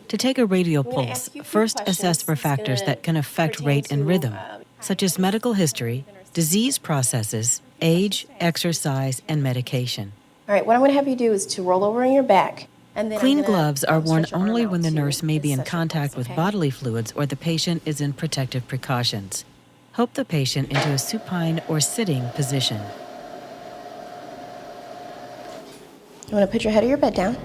To take a radial I'm gonna pulse, ask you a few first questions. assess for It's factors gonna that can affect pertain rate and to, rhythm, such as medical history, disease processes, age, exercise, and medication. All right, what I'm gonna have you do is to roll over on your back, and then Clean I'm gonna gloves are worn stretch your arm only out when the to nurse may be in assess your pulse, contact with okay? bodily fluids or the patient is in protective precautions. Help the patient into a supine or sitting position. You wanna put your head of your bed down.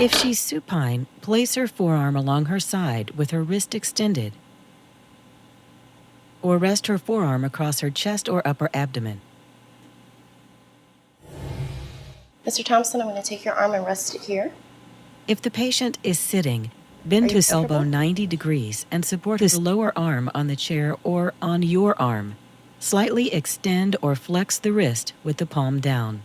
If she's supine, place her forearm along her side with her wrist extended, or rest her forearm across her chest or upper abdomen. Mr. Thompson, I'm gonna take your arm and rest it here. If the patient is sitting, bend his elbow 90 degrees and support his lower arm on the chair or on your arm. Slightly extend or flex the wrist with the palm down.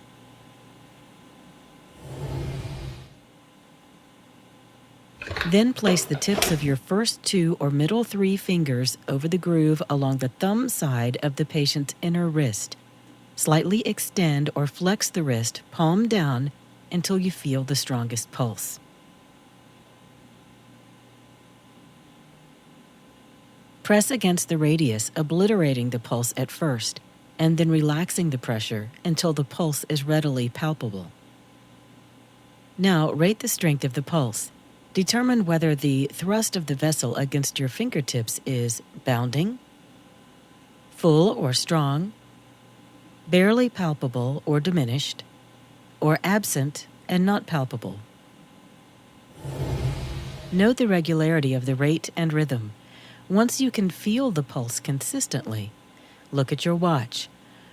Then place the tips of your first 2 or middle 3 fingers over the groove along the thumb side of the patient's inner wrist. Slightly extend or flex the wrist, palm down, until you feel the strongest pulse. Press against the radius, obliterating the pulse at first, and then relaxing the pressure until the pulse is readily palpable. Now rate the strength of the pulse. Determine whether the thrust of the vessel against your fingertips is bounding, full or strong, barely palpable or diminished, or absent and not palpable. Note the regularity of the rate and rhythm. Once you can feel the pulse consistently, look at your watch.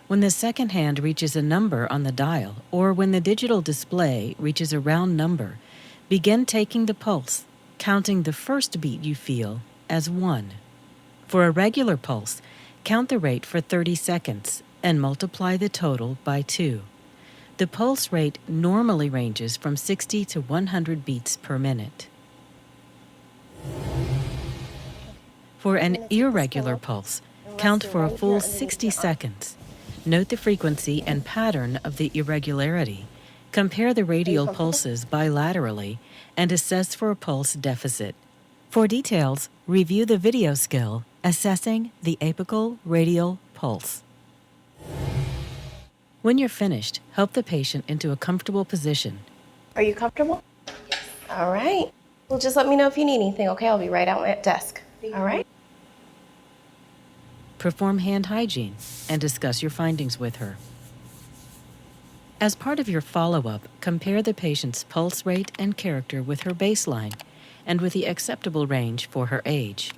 When the second hand reaches a number on the dial, or when the digital display reaches a round number, begin taking the pulse, counting the first beat you feel as 1. For a regular pulse, count the rate for 30 seconds and multiply the total by 2. The pulse rate normally ranges from 60 to 100 beats per minute. For an irregular pulse, count for a full 60 seconds. Note the frequency and pattern of the irregularity. Compare the radial pulses bilaterally and assess for a pulse deficit. For details, review the video skill, Assessing the Apical Radial Pulse. When you're finished, help the patient into a comfortable position. Are you comfortable? All right. Well, just let me know if you need anything, okay? I'll be right out at desk. All right? Perform hand hygiene and discuss your findings with her. As part of your follow-up, compare the patient's pulse rate and character with her baseline and with the acceptable range for her age.